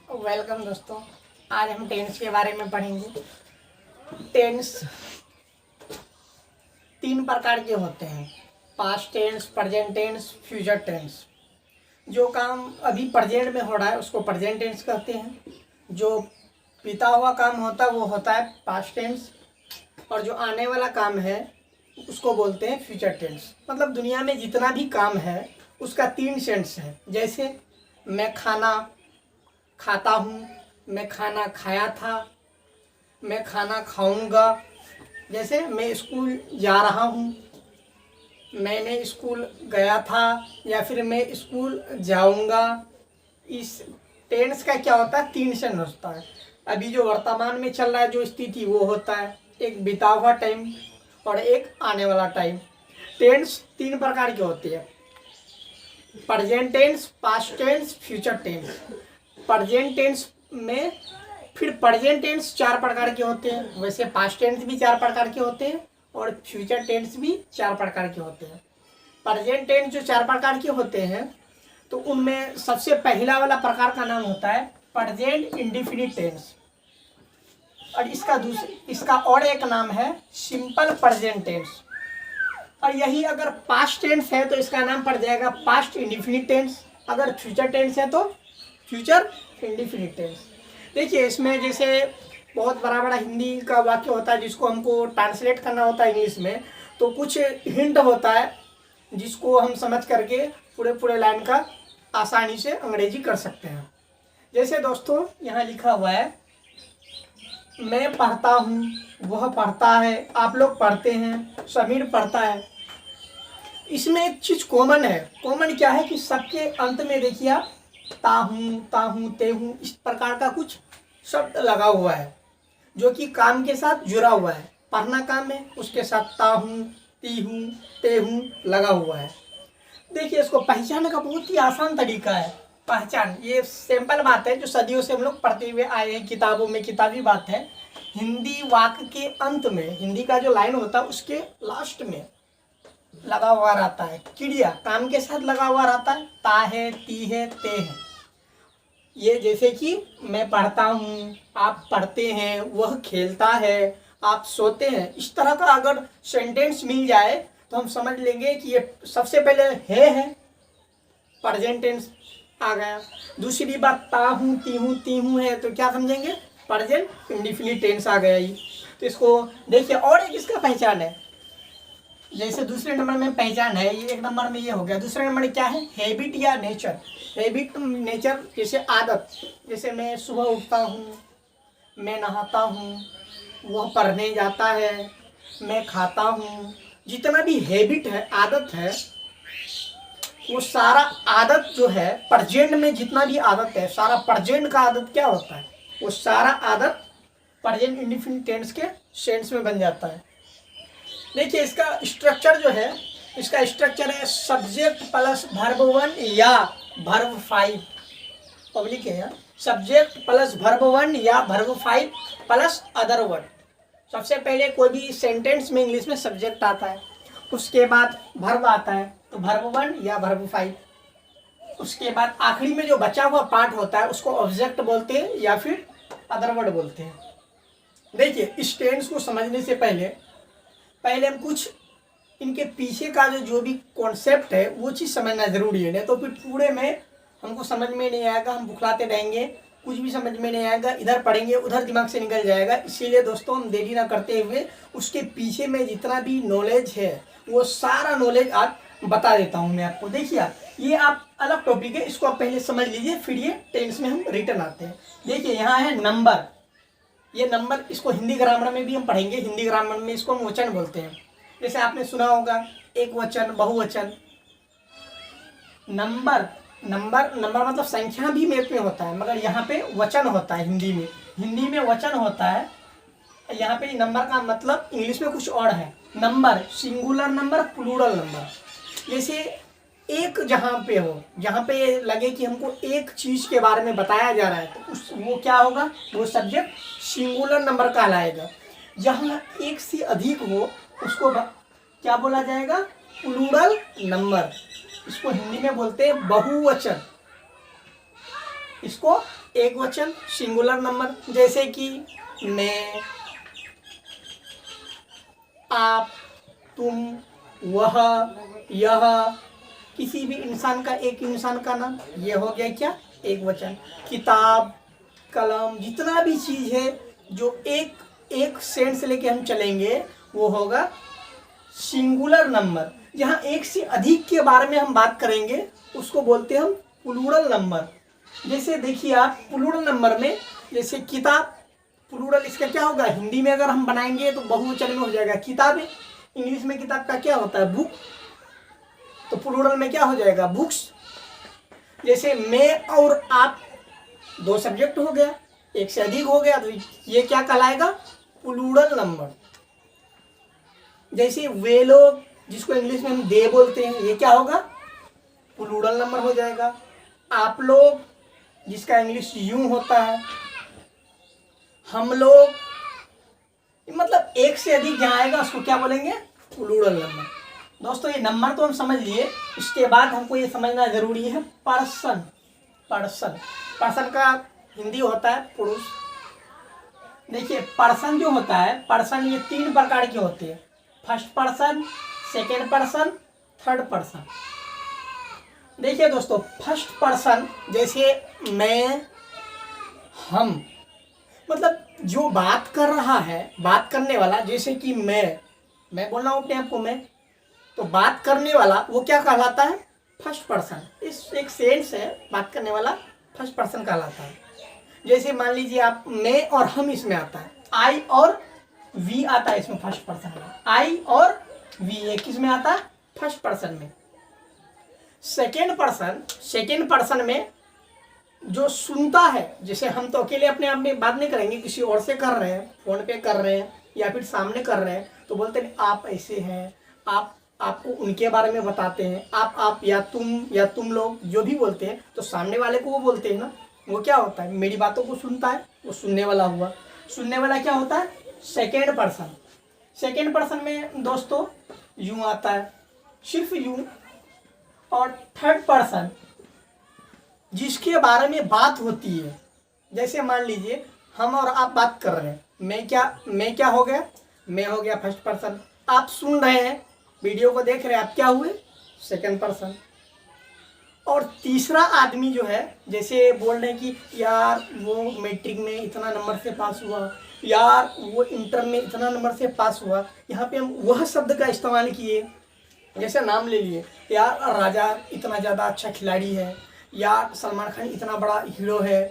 Welcome दोस्तों। आज हम टेंस के बारे में पढ़ेंगे। टेंस 3 प्रकार के होते हैं: past tense, present tense, future tense. जो काम अभी प्रेजेंट में हो रहा है उसको प्रेजेंट टेंस कहते हैं। जो बीता हुआ काम होता है वो होता है पास्ट टेंस। और जो आने वाला काम है उसको बोलते हैं फ्यूचर टेंस। मतलब दुनिया में जितना भी काम है उसका 3 सेंस है। जैसे मैं खाना खाता हूँ, मैं खाना खाया था, मैं खाना खाऊंगा। जैसे मैं स्कूल जा रहा हूँ, मैंने स्कूल गया था, या फिर मैं स्कूल जाऊंगा। इस टेंस का क्या होता है? 3 सेंस होता है। अभी जो वर्तमान में चल रहा है जो स्थिति वो होता है एक बीता हुआ टाइम और एक आने वाला टाइम। टेंस 3 प्रकार के होते हैं: present tense, past tense, future tense. Present tense में फिर प्रेजेंट टेंस 4 प्रकार के होते हैं। वैसे पास्ट टेंस भी 4 प्रकार के होते हैं और फ्यूचर टेंस भी 4 प्रकार के होते हैं। प्रेजेंट टेंस जो 4 प्रकार के होते हैं तो उनमें सबसे पहला वाला प्रकार का नाम होता है प्रेजेंट इंडेफिनिट टेंस। और इसका और एक नाम है सिंपल प्रेजेंट टेंस। और यही अगर पास्ट टेंस है तो इसका नाम पड़ जाएगा पास्ट इंडेफिनिट टेंस। अगर फ्यूचर टेंस है तो फ्यूचर इंडेफिनिट टेंस। देखिए इसमें जैसे बहुत बड़ा बड़ा हिंदी का वाक्य होता है जिसको हमको ट्रांसलेट करना होता है इंग्लिश में, तो कुछ हिंट होता है जिसको हम समझ करके पूरे लाइन का आसानी से अंग्रेजी कर सकते हैं। जैसे दोस्तों यहाँ लिखा हुआ है, मैं पढ़ता हूँ, वह पढ़ता है, आप लोग पढ़ते हैं, समीर पढ़ता है। इसमें एक चीज़ कॉमन है। कॉमन क्या है कि सबके अंत में देखिए आप ताहूँ, तेहूँ इस प्रकार का कुछ शब्द लगा हुआ है जो कि काम के साथ जुड़ा हुआ है। पढ़ना काम है, उसके साथ ताहूँ, तीहूँ, तेहूँ लगा हुआ है। देखिए इसको पहचानने का बहुत ही आसान तरीका है। पहचान, ये सिंपल बात है जो सदियों से हम लोग पढ़ते हुए आए हैं किताबों में, किताबी बात है। हिंदी वाक्य के अंत में, हिंदी का जो लाइन होता है उसके लास्ट में लगा हुआ रहता है क्रिया, काम के साथ लगा हुआ रहता है। ता है, ती है, ते है। ये जैसे कि मैं पढ़ता हूँ, आप पढ़ते हैं, वह खेलता है, आप सोते हैं। इस तरह का अगर सेंटेंस मिल जाए तो हम समझ लेंगे कि ये सबसे पहले है प्रेजेंट टेंस आ गया। दूसरी बात ताहूँ, तीहूँ है तो क्या समझेंगे? प्रेजेंट इंडेफिनिट टेंस आ गया ये। तो इसको देखिए। और एक इसका पहचान है, जैसे दूसरे नंबर में पहचान है, ये एक नंबर में ये हो गया। दूसरे नंबर में क्या है? हैबिट या नेचर। हैबिट नेचर जैसे आदत, जैसे मैं सुबह उठता हूँ, मैं नहाता हूँ, वह पढ़ने जाता है, मैं खाता हूँ। जितना भी हैबिट है, आदत है, वो सारा आदत जो है प्रेजेंट में जितना भी आदत है, सारा प्रेजेंट का आदत क्या होता है? वो सारा आदत प्रेजेंट इंडेफिनिट टेंस के सेंस में बन जाता है। देखिए इसका स्ट्रक्चर जो है, इसका स्ट्रक्चर है सब्जेक्ट प्लस वर्ब 1 या वर्ब 5। पब्लिक है यहाँ, सब्जेक्ट प्लस वर्ब 1 या वर्ब 5 प्लस अदर वर्ड। सबसे पहले कोई भी सेंटेंस में इंग्लिश में सब्जेक्ट आता है, उसके बाद वर्ब आता है तो वर्ब 1 या वर्ब 5। उसके बाद आखिरी में जो बचा हुआ पार्ट होता है उसको ऑब्जेक्ट बोलते हैं या फिर अदर वर्ड बोलते हैं। देखिए इस टेंस को समझने से पहले हम कुछ इनके पीछे का जो भी कॉन्सेप्ट है वो चीज़ समझना ज़रूरी है। नहीं तो फिर पूरे में हमको समझ में नहीं आएगा, हम बुखलाते रहेंगे, कुछ भी समझ में नहीं आएगा, इधर पढ़ेंगे उधर दिमाग से निकल जाएगा। इसीलिए दोस्तों हम देरी ना करते हुए उसके पीछे में जितना भी नॉलेज है वो सारा नॉलेज आज बता देता हूँ मैं आपको। देखिए आप, ये आप अलग टॉपिक है, इसको आप पहले समझ लीजिए, फिर ये टेंस में हम रिटर्न आते हैं। देखिए यहाँ है नंबर। ये नंबर, इसको हिंदी ग्रामर में भी हम पढ़ेंगे। हिंदी ग्रामर में इसको हम वचन बोलते हैं। जैसे आपने सुना होगा एक वचन, बहुवचन। नंबर मतलब संख्या भी मेरे में होता है, मगर यहाँ पे वचन होता है। हिंदी में वचन होता है। यहाँ पे नंबर का मतलब इंग्लिश में कुछ और है। Number singular number, plural number. जैसे एक जहाँ पे हो, जहाँ पे लगे कि हमको एक चीज़ के बारे में बताया जा रहा है तो वो क्या होगा? वो सब्जेक्ट सिंगुलर नंबर कहलाएगा। जहाँ एक से अधिक हो उसको क्या बोला जाएगा? Plural number. इसको हिंदी में बोलते हैं बहुवचन। इसको एक वचन सिंगुलर नंबर, जैसे कि मैं, आप, तुम, वह, यह, किसी भी इंसान का, एक इंसान का नाम, ये हो गया क्या, एक वचन। किताब, कलम, जितना भी चीज़ है जो एक एक सेंस से लेके हम चलेंगे वो होगा सिंगुलर नंबर। जहाँ एक से अधिक के बारे में हम बात करेंगे उसको बोलते हैं हम प्लूरल नंबर। जैसे देखिए आप प्लूरल नंबर में, जैसे किताब, प्लूरल इसका क्या होगा, हिंदी में अगर हम बनाएंगे तो बहुवचन में हो जाएगा किताबें। इंग्लिश में किताब का क्या होता है, बुक, तो प्लूरल में क्या हो जाएगा, बुक्स। जैसे मैं और आप, दो सब्जेक्ट हो गया, एक से अधिक हो गया तो ये क्या कहलाएगा, प्लूरल नंबर। जैसे वे लोग, जिसको इंग्लिश में हम दे बोलते हैं, ये क्या होगा, प्लूरल नंबर हो जाएगा। आप लोग, जिसका इंग्लिश यूं होता है, हम लोग, मतलब एक से अधिक जहाँ आएगा उसको क्या बोलेंगे, प्लूरल नंबर। दोस्तों ये नंबर तो हम समझ लिए, इसके बाद हमको ये समझना जरूरी है पर्सन। पर्सन, पर्सन का हिंदी होता है पुरुष। देखिए पर्सन जो होता है, पर्सन ये तीन प्रकार के होते हैं, first person, second person, third person. देखिए दोस्तों फर्स्ट पर्सन जैसे मैं, हम, मतलब जो बात कर रहा है, बात करने वाला, जैसे कि मैं बोल रहा हूँ अपने आप को मैं, तो बात करने वाला वो क्या कहलाता है, फर्स्ट पर्सन। इस एक सेंस है, बात करने वाला फर्स्ट पर्सन कहलाता है। जैसे मान लीजिए आप, मैं और हम इसमें आता है, आई और वी आता है इसमें फर्स्ट पर्सन में, आई और वी ये किस में आता है, फर्स्ट पर्सन में। सेकेंड पर्सन, सेकेंड पर्सन में जो सुनता है, जैसे हम तो अकेले अपने आप में बात नहीं करेंगे, किसी और से कर रहे हैं, फोन पे कर रहे हैं या फिर सामने कर रहे हैं, तो बोलते हैं आप ऐसे हैं, आप, आपको उनके बारे में बताते हैं, आप या तुम लोग जो भी बोलते हैं, तो सामने वाले को वो बोलते हैं ना, वो क्या होता है, मेरी बातों को सुनता है, वो सुनने वाला हुआ। सुनने वाला क्या होता है, सेकेंड पर्सन। सेकेंड पर्सन में दोस्तों यूं आता है, सिर्फ यूं। और थर्ड पर्सन जिसके बारे में बात होती है, जैसे मान लीजिए हम और आप बात कर रहे हैं, मैं क्या हो गया, मैं हो गया फर्स्ट पर्सन। आप सुन रहे हैं, वीडियो को देख रहे हैं, आप क्या हुए, सेकंड पर्सन। और तीसरा आदमी जो है, जैसे बोल रहे हैं कि यार वो मैट्रिक में इतना नंबर से पास हुआ, यार वो इंटर में इतना नंबर से पास हुआ, यहाँ पे हम वह शब्द का इस्तेमाल किए। जैसे नाम ले लिए, यार राजा इतना ज़्यादा अच्छा खिलाड़ी है, यार सलमान खान इतना बड़ा हीरो है।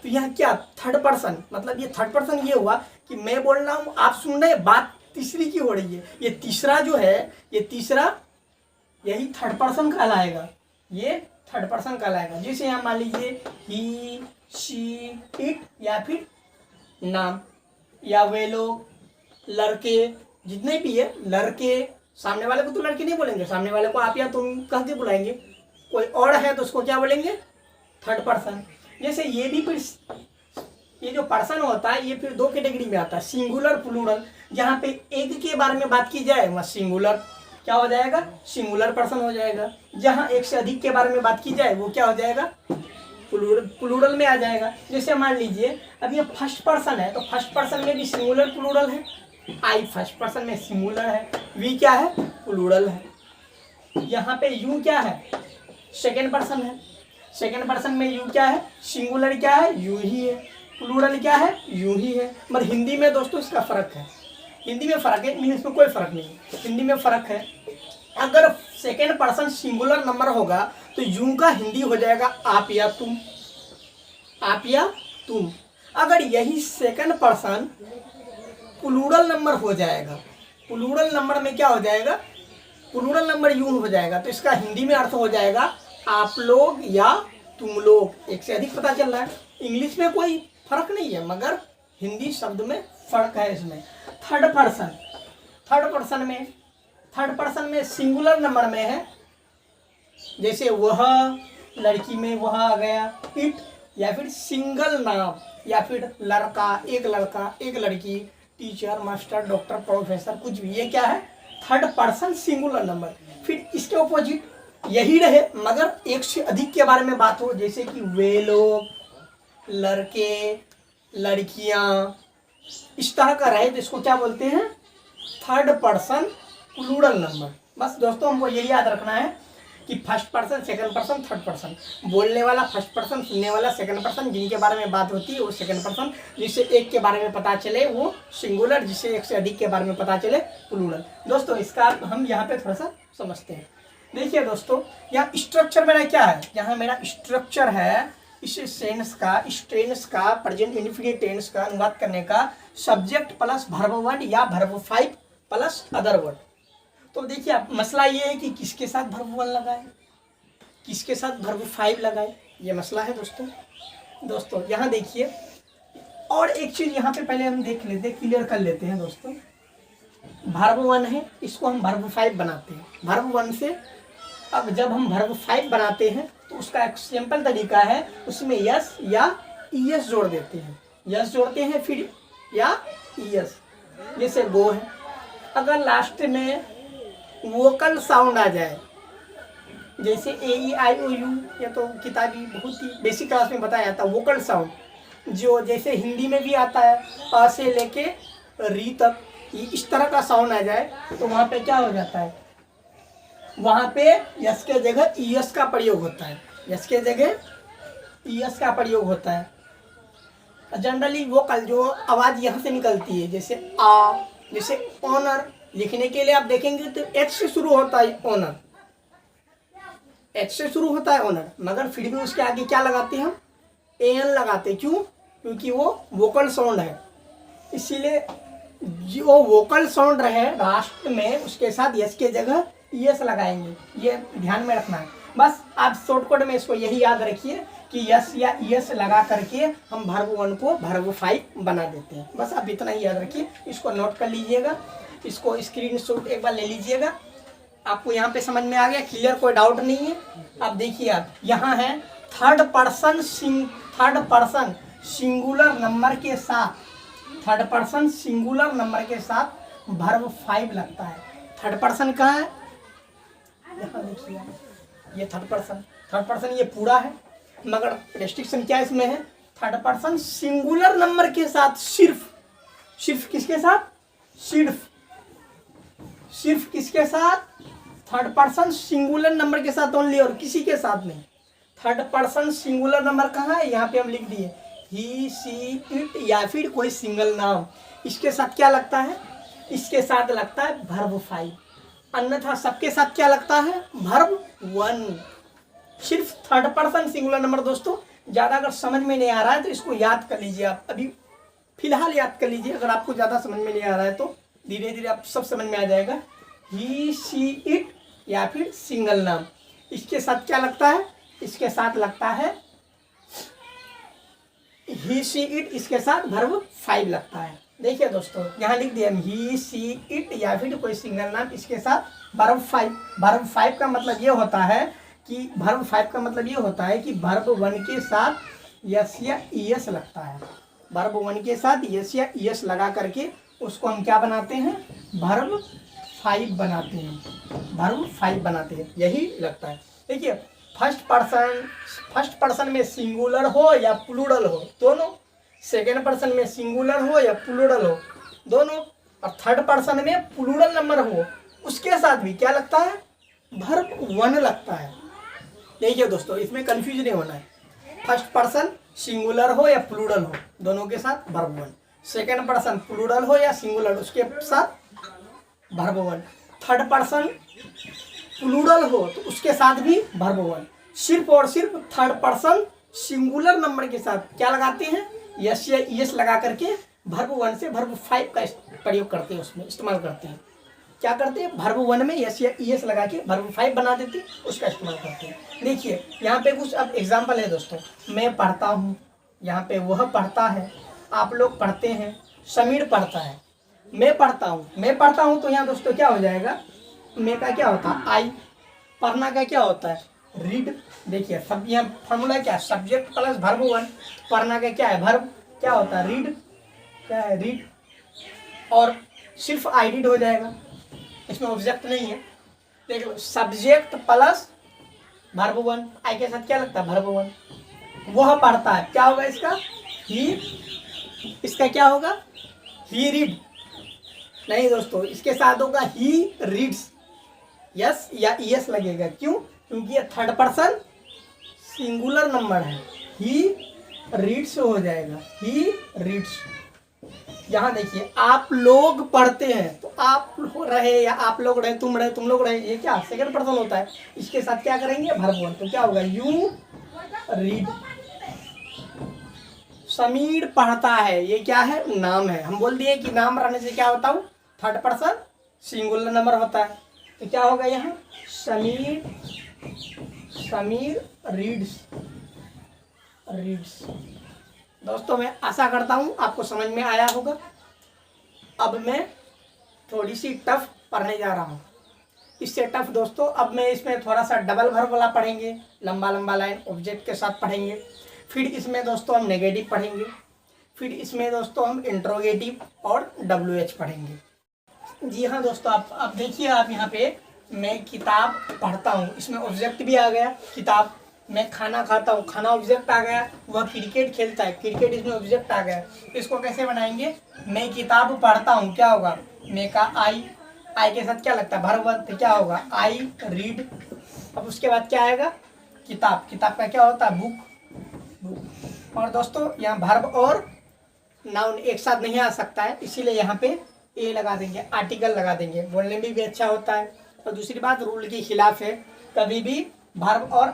तो यहाँ क्या, थर्ड पर्सन, मतलब ये थर्ड पर्सन ये हुआ कि मैं बोल रहा हूँ, आप सुन रहे हैं, बात तीसरी की हो रही है। ये तीसरा जो है, ये तीसरा यही थर्ड पर्सन कहलाएगा, ये थर्ड पर्सन कहलाएगा। जैसे यहाँ मान लीजिए ही, शी, इट, या फिर नाम, या वे लोग, लड़के, जितने भी है लड़के, सामने वाले को तो लड़के नहीं बोलेंगे, सामने वाले को आप या तुम कह के बुलाएंगे। कोई और है तो उसको क्या बोलेंगे, थर्ड पर्सन। जैसे ये भी फिर, ये जो पर्सन होता है ये फिर दो कैटेगरी में आता है, सिंगुलर, प्लूरल। जहाँ पे एक के बारे में बात की जाए वहाँ सिंगुलर क्या हो जाएगा, सिंगुलर पर्सन हो जाएगा। जहाँ एक से अधिक के बारे में बात की जाए वो क्या हो जाएगा, प्लूरल में आ जाएगा। जैसे मान लीजिए अब ये फर्स्ट पर्सन है, तो फर्स्ट पर्सन में भी सिंगुलर प्लूरल है, आई फर्स्ट पर्सन में सिंगुलर है, वी क्या है, प्लूरल है। यहाँ पे यू क्या है, सेकेंड पर्सन है, सेकेंड पर्सन में यू क्या है, सिंगुलर क्या है, यू ही है, प्लूरल क्या है, यू ही है। मतलब हिंदी में दोस्तों इसका फर्क है, हिंदी में फर्क है, इंग्लिश में कोई फर्क नहीं है, हिंदी में फर्क है। अगर सेकेंड पर्सन सिंगुलर नंबर होगा तो यू का हिंदी हो जाएगा आप या तुम, आप या तुम। अगर यही सेकेंड पर्सन प्लूरल नंबर हो जाएगा, प्लूरल नंबर में क्या हो जाएगा, प्लूरल नंबर यू हो जाएगा, तो इसका हिंदी में अर्थ हो जाएगा आप लोग या तुम लोग। एक से अधिक पता चल रहा है, इंग्लिश में कोई फर्क नहीं है मगर हिंदी शब्द में फर्क है इसमें। थर्ड पर्सन, थर्ड पर्सन में सिंगुलर नंबर में है, जैसे वह, लड़की में वह आ गया, इट, या फिर सिंगल नाम, या फिर लड़का, एक लड़की, टीचर, मास्टर, डॉक्टर, प्रोफेसर, कुछ भी, ये क्या है, थर्ड पर्सन सिंगुलर नंबर। फिर इसके ऑपोजिट यही रहे मगर एक से अधिक के बारे में बात हो, जैसे कि वे लोग, लड़के, लड़कियां, इस तरह का रहे तो इसको क्या बोलते हैं? Third person plural number. बस दोस्तों हमको यही याद रखना है कि first person, second person, third person. बोलने वाला फर्स्ट पर्सन, सुनने वाला सेकंड पर्सन, जिनके बारे में बात होती है वो सेकंड पर्सन, जिससे एक के बारे में पता चले वो सिंगुलर, जिससे एक से अधिक के बारे में पता चले प्लूरल। दोस्तों इसका हम यहाँ पे थोड़ा सा समझते हैं। देखिए दोस्तों, यहाँ स्ट्रक्चर मेरा क्या है? यहाँ मेरा स्ट्रक्चर है इस सेंस का, इस टेंस का, प्रेजेंट इंडेफिनिट टेंस का अनुवाद करने का सब्जेक्ट प्लस वर्ब वन या verb five plus other word. तो देखिए आप, मसला ये है कि किसके साथ वर्ब वन लगाए, किसके साथ वर्ब फाइव लगाए, ये मसला है दोस्तों यहाँ देखिए, और एक चीज़ यहाँ पे पहले हम देख लेते हैं, क्लियर कर लेते हैं दोस्तों। वर्ब वन है, इसको हम वर्ब फाइव बनाते हैं। वर्ब वन से अब जब हम वर्ब फाइव बनाते हैं तो उसका एक सिंपल तरीका है, उसमें यस या ईएस जोड़ देते हैं। यस जोड़ते हैं फिर या ईएस, जैसे गो है। अगर लास्ट में वोकल साउंड आ जाए, जैसे ए ई आई ओ यू, ये तो किताबी बहुत ही बेसिक क्लास में बताया जाता है। वोकल साउंड जो जैसे हिंदी में भी आता है, अ से लेके री तक, इस तरह का साउंड आ जाए तो वहाँ पे क्या हो जाता है? वहाँ पे यस के जगह ईएस का प्रयोग होता है। यस के जगह ईएस का प्रयोग होता है। जनरली वोकल जो आवाज़ यहाँ से निकलती है, जैसे आ, जैसे ऑनर लिखने के लिए आप देखेंगे तो एच से शुरू होता है ऑनर, एच से शुरू होता है ऑनर, मगर फिर भी उसके आगे क्या लगाते हैं हम? एन लगाते। क्यों? क्योंकि वो वोकल साउंड है। इसीलिए जो वोकल साउंड रहे लास्ट में, उसके साथ यस के जगह ईएस लगाएंगे। ये ध्यान में रखना है। बस आप शॉर्टकट में इसको यही याद रखिए कि यस या ईएस लगा करके हम वर्ब वन को वर्ब फाइव बना देते हैं। बस आप इतना ही याद रखिए, इसको नोट कर लीजिएगा, इसको स्क्रीनशॉट एक बार ले लीजिएगा। आपको यहाँ पे समझ में आ गया? क्लियर? कोई डाउट नहीं है? अब देखिए आप, यहाँ है थर्ड पर्सन सिंगुलर नंबर के साथ, थर्ड पर्सन सिंगुलर नंबर के साथ वर्ब फाइव लगता है। थर्ड पर्सन कहाँ है? यहाँ देखिए, ये थर्ड पर्सन ये पूरा है, मगर रेस्ट्रिक्शन क्या इसमें है? थर्ड पर्सन सिंगुलर नंबर के साथ, सिर्फ किसके साथ? सिर्फ किसके साथ? थर्ड पर्सन सिंगुलर नंबर के साथ ओनली, और किसी के साथ नहीं। थर्ड पर्सन सिंगुलर नंबर कहाँ है? यहाँ पे हम लिख दिए ही, सी, इट या फिर कोई सिंगल नाम। इसके साथ क्या लगता है? इसके साथ लगता है वर्ब फाइव। अन्यथा सबके साथ क्या लगता है? Verb one. सिर्फ थर्ड पर्सन सिंगुलर नंबर। दोस्तों ज़्यादा अगर समझ में नहीं आ रहा है तो इसको याद कर लीजिए, आप अभी फिलहाल याद कर लीजिए। अगर आपको ज़्यादा समझ में नहीं आ रहा है तो धीरे धीरे आप सब समझ में आ जाएगा। ही, सी, इट या फिर सिंगल नाम, इसके साथ क्या लगता है? इसके साथ लगता है ही, सी, इट, इसके साथ वर्ब फाइव लगता है। देखिए दोस्तों यहाँ लिख दिया ही, सी, इट या फिर कोई सिंगल नाम, इसके साथ वर्ब फाइव। वर्ब फाइव का मतलब ये होता है कि वर्ब वन के साथ यस या ईएस लगता है। वर्ब वन के साथ यस या ईएस लगा करके उसको हम क्या बनाते हैं? वर्ब फाइव बनाते हैं। यही लगता है। देखिए फर्स्ट पर्सन में सिंगुलर हो या प्लूरल हो दोनों, सेकेंड पर्सन में सिंगुलर हो या प्लूरल हो दोनों, और थर्ड पर्सन में प्लूरल नंबर हो, उसके साथ भी क्या लगता है? वर्ब वन लगता है। देखिए दोस्तों इसमें कंफ्यूज नहीं होना है। फर्स्ट पर्सन सिंगुलर हो या प्लूरल हो, दोनों के साथ verb one. Second person plural हो या सिंगुलर, उसके साथ verb one. Third person plural हो तो उसके साथ भी वर्ब वन। सिर्फ और सिर्फ थर्ड पर्सन सिंगुलर नंबर के साथ क्या लगाते हैं? यस या ईएस लगा करके वर्ब वन से वर्ब फाइव का प्रयोग करते हैं, उसमें इस्तेमाल करते हैं। क्या करते हैं? वर्ब वन में यस या ईएस लगा के वर्ब फाइव बना देते हैं, उसका इस्तेमाल करते हैं। देखिए यहाँ पे कुछ अब एग्जाम्पल है दोस्तों। मैं पढ़ता हूँ, यहाँ पे वह पढ़ता है, आप लोग पढ़ते हैं, समीर पढ़ता है, मैं पढ़ता हूँ। तो यहाँ दोस्तों क्या हो जाएगा? मैं का क्या होता है? आई। पढ़ना का क्या होता है? रीड। देखिए सब यहाँ फॉर्मूला क्या है? Subject plus verb one. पढ़ना का क्या है? वर्ब क्या होता है? रीड। क्या है? रीड। और सिर्फ आई रीड हो जाएगा, इसमें ऑब्जेक्ट नहीं है। देख लो, सब्जेक्ट प्लस वर्ब वन, आई के साथ क्या लगता है? Verb one. वह पढ़ता है। क्या होगा इसका? ही। इसका क्या होगा? ही रीड नहीं दोस्तों, इसके साथ होगा ही रीड्स। यस या यस लगेगा। क्यों? क्योंकि ये थर्ड पर्सन सिंगुलर नंबर है। ही रीड्स हो जाएगा, ही रीड्स। यहाँ देखिए, आप लोग पढ़ते हैं, तो आप रहे या आप लोग रहे, तुम रहे, तुम लोग रहे, ये क्या सेकंड पर्सन होता है। इसके साथ क्या करेंगे? Verb one. तो क्या होगा? You read. समीर पढ़ता है, ये क्या है? नाम है। हम बोल दिए कि नाम रहने से क्या होता हूँ? थर्ड पर्सन सिंगुलर नंबर होता है। तो क्या होगा यहाँ? समीर रीड्स। दोस्तों मैं आशा करता हूँ आपको समझ में आया होगा। अब मैं थोड़ी सी टफ पढ़ने जा रहा हूँ। इससे टफ दोस्तों, अब मैं इसमें थोड़ा सा डबल वर्ब वाला पढ़ेंगे, लंबा लंबा लाइन ऑब्जेक्ट के साथ पढ़ेंगे। फिर इसमें दोस्तों हम नेगेटिव पढ़ेंगे। फिर इसमें दोस्तों हम इंट्रोगेटिव और WH पढ़ेंगे। जी हाँ दोस्तों, आप देखिए, आप यहाँ पे मैं किताब पढ़ता हूँ, इसमें ऑब्जेक्ट भी आ गया किताब। मैं खाना खाता हूँ, खाना ऑब्जेक्ट आ गया। वह क्रिकेट खेलता है, क्रिकेट इसमें ऑब्जेक्ट आ गया। इसको कैसे बनाएंगे? मैं किताब पढ़ता हूँ, क्या होगा? मैं का आई के साथ क्या लगता है? Verb one. तो क्या होगा? I read. अब उसके बाद क्या आएगा? किताब का क्या होता है? बुक। और दोस्तों यहाँ वर्ब और नाउन एक साथ नहीं आ सकता है, इसीलिए यहाँ पे ए लगा देंगे, आर्टिकल लगा देंगे। बोलने में भी अच्छा होता है। और दूसरी बात, रूल के खिलाफ है, कभी भी वर्ब और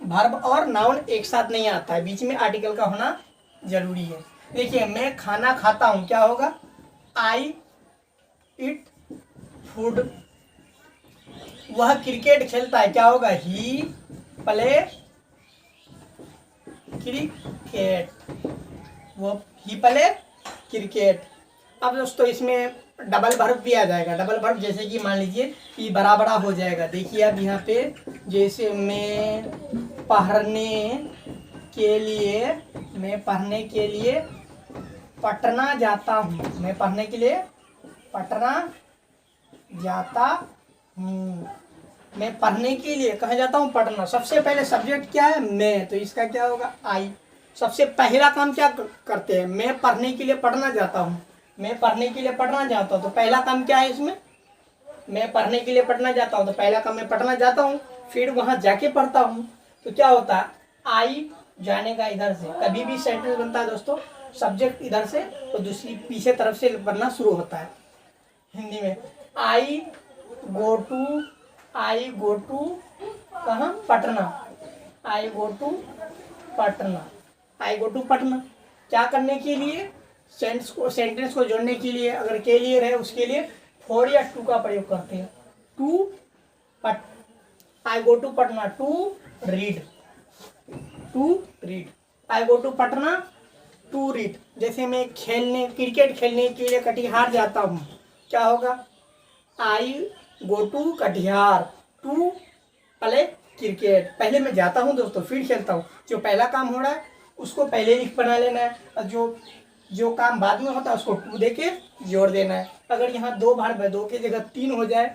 वर्ब और नाउन एक साथ नहीं आता है, बीच में आर्टिकल का होना जरूरी है। देखिए, मैं खाना खाता हूँ, क्या होगा? आई इट फूड। वह क्रिकेट खेलता है, क्या होगा? ही प्ले क्रिकेट। वो ही प्ले क्रिकेट। अब दोस्तों इसमें डबल वर्ब भी आ जाएगा। डबल वर्ब जैसे कि मान लीजिए कि बड़ा हो जाएगा। देखिए अब यहाँ पे, जैसे मैं पढ़ने के लिए पटना जाता हूँ। मैं पढ़ने के लिए पटना जाता हूँ। मैं पढ़ने के लिए कहाँ जाता हूँ? पटना। सबसे पहले सब्जेक्ट क्या है? मैं। तो इसका क्या होगा? आई। सबसे पहला काम क्या करते हैं? मैं पढ़ने के लिए पढ़ना जाता हूँ। मैं पढ़ने के लिए पढ़ना जाता हूँ, तो पहला काम क्या है इसमें? मैं पढ़ने के लिए पढ़ना जाता हूँ, तो पहला काम मैं पढ़ना जाता हूँ, फिर वहाँ जाके पढ़ता हूँ। तो क्या होता है? आई जाने का इधर से। कभी भी सेंटेंस बनता है दोस्तों, सब्जेक्ट इधर से तो दूसरी पीछे तरफ से बनना शुरू होता है। हिंदी में आई गो टू कहाँ? पटना। आई गो टू पटना। क्या करने के लिए? सेंटेंस को जोड़ने के लिए। अगर के लिए रहे उसके लिए फॉर या टू का प्रयोग करते हैं। I go to Patna to read. I go to Patna to read. जैसे मैं क्रिकेट खेलने के लिए कटिहार जाता हूँ, क्या होगा? I go to Katihar to play cricket. पहले मैं जाता हूँ दोस्तों, फिर खेलता हूँ। जो पहला काम हो रहा है उसको पहले लिख बना लेना है, और जो काम बाद में होता है उसको टू दे के जोड़ देना है। अगर यहाँ दो वर्ब है, दो की जगह तीन हो जाए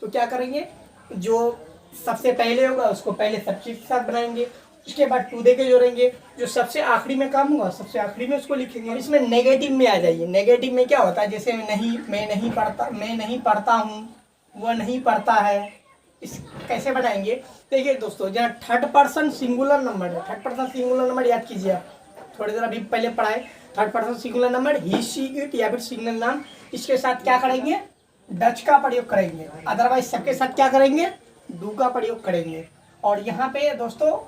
तो क्या करेंगे? जो सबसे पहले होगा उसको पहले सब्जेक्ट के साथ बनाएंगे, उसके बाद टू दे के जोड़ेंगे। जो सबसे आखिरी में काम होगा सबसे आखिरी में उसको लिखेंगे। इसमें नेगेटिव में आ जाइए। नेगेटिव में क्या होता है? जैसे मैं नहीं पढ़ता हूँ, वह नहीं पढ़ता है। इस कैसे बनाएंगे? देखिए दोस्तों, जहाँ थर्ड पर्सन सिंगुलर नंबर है, थर्ड पर्सन सिंगुलर नंबर याद कीजिए आप, थोड़ी देर अभी पहले पढ़ाए। Third person singular number he, she, it या फिर सिंगल नाम, इसके साथ क्या करेंगे? डच का प्रयोग करेंगे। अदरवाइज सबके साथ क्या करेंगे? डू का प्रयोग करेंगे। और यहाँ पे दोस्तों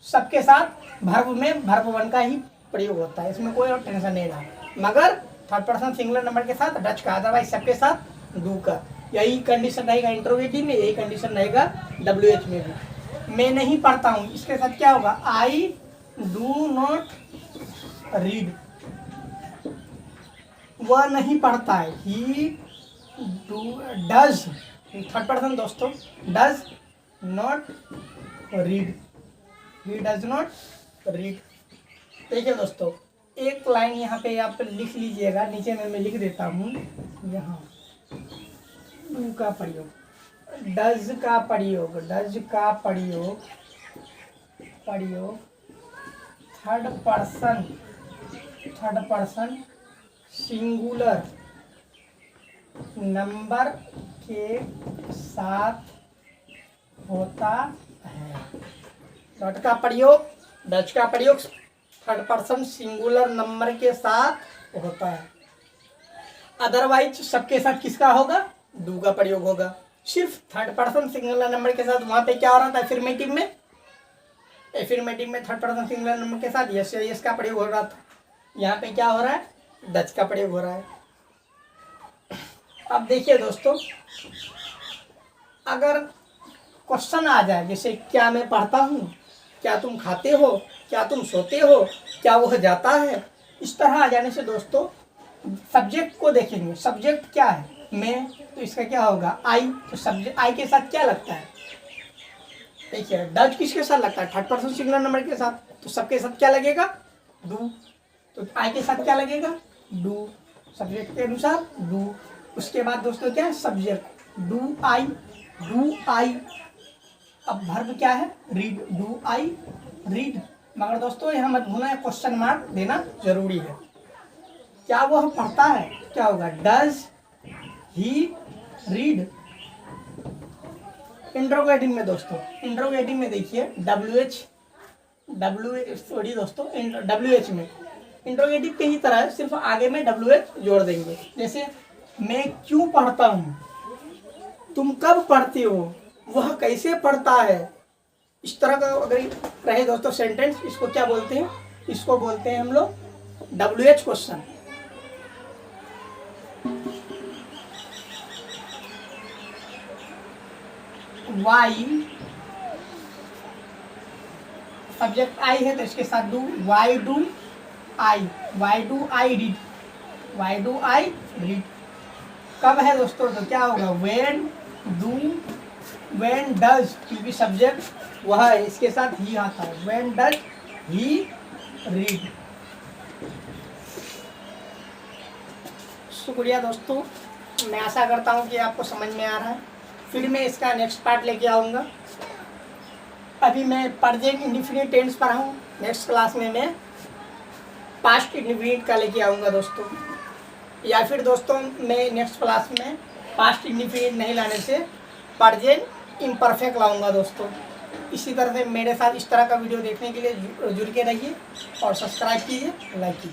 सबके साथ वर्ब में वर्ब वन का ही प्रयोग होता है, इसमें कोई और टेंशन नहीं रहा। मगर थर्ड पर्सन सिंगुलर नंबर के साथ डच का, अदरवाइज सबके साथ डू का। यही कंडीशन रहेगा इंट्रोगेटिव में, यही कंडीशन रहेगा WH में भी। मैं नहीं पढ़ता हूँ, इसके साथ क्या होगा? I do not read. वह नहीं पढ़ता है, ही डज। थर्ड पर्सन दोस्तों, does not read. He does not read. देखिए दोस्तों, एक लाइन यहाँ पे आप लिख लीजिएगा, नीचे में मैं लिख देता हूँ। यहाँ डू का प्रयोग, डज का प्रयोग प्रयोग थर्ड पर्सन सिंगुलर नंबर के साथ होता है। डॉट का प्रयोग, डच का प्रयोग थर्ड पर्सन सिंगुलर नंबर के साथ होता है। अदरवाइज सबके साथ किसका होगा? डू का प्रयोग होगा। सिर्फ थर्ड पर्सन सिंगुलर नंबर के साथ वहां पे क्या हो रहा था? एफर्मेटिव में थर्ड पर्सन सिंगुलर नंबर के साथ यस या यस का प्रयोग हो रहा था। यहाँ पे क्या हो रहा है? डच का प्रयोग हो रहा है। अब देखिए दोस्तों, अगर क्वेश्चन आ जाए जैसे क्या मैं पढ़ता हूँ, क्या तुम खाते हो, क्या तुम सोते हो, क्या वह जाता है, इस तरह आ जाने से दोस्तों सब्जेक्ट को देखेंगे। सब्जेक्ट क्या है? मैं, तो इसका क्या होगा? आई। तो सब्जेक्ट आई के साथ क्या लगता है? देखिए डज किसके साथ लगता है? थर्ड पर्सन सिंगुलर नंबर के साथ। तो सबके साथ क्या लगेगा? डू। तो आई के साथ क्या लगेगा? डू। सब्जेक्ट के अनुसार डू। उसके बाद दोस्तों क्या है? Subject do I. अब वर्ब क्या है? रीड। Do I read. मगर दोस्तों यहाँ मत भूलना, क्वेश्चन मार्क देना जरूरी है। क्या वह पढ़ता है? क्या होगा? Does he read. इंट्रोगेटिव में दोस्तों, इंट्रोगेटिव में देखिए WH में इंट्रोगेटिव के ही तरह है, सिर्फ आगे में WH जोड़ देंगे। जैसे मैं क्यों पढ़ता हूँ, तुम कब पढ़ते हो, वह कैसे पढ़ता है, इस तरह का अगर रहे दोस्तों सेंटेंस, इसको क्या बोलते हैं? इसको बोलते हैं हम लोग WH question. Why, subject I है तो इसके साथ do. Why do I read. कब है दोस्तों? तो क्या होगा? व्हेन डज, क्योंकि सब्जेक्ट वह है, इसके साथ ही आता है। When does he read. शुक्रिया दोस्तों, मैं आशा करता हूँ कि आपको समझ में आ रहा है। फिर मैं इसका नेक्स्ट पार्ट लेके आऊँगा। अभी मैं प्रेजेंट इंडेफिनिट टेंस पर हूँ, नेक्स्ट क्लास में मैं पास्ट इंडेफिनिट का लेके आऊँगा दोस्तों। या फिर दोस्तों मैं नेक्स्ट क्लास में पास्ट इंडेफिनिट नहीं लाने से प्रेजेंट इम्परफेक्ट लाऊंगा दोस्तों। इसी तरह से मेरे साथ इस तरह का वीडियो देखने के लिए जुड़ के रहिए और सब्सक्राइब कीजिए, लाइक कीजिए।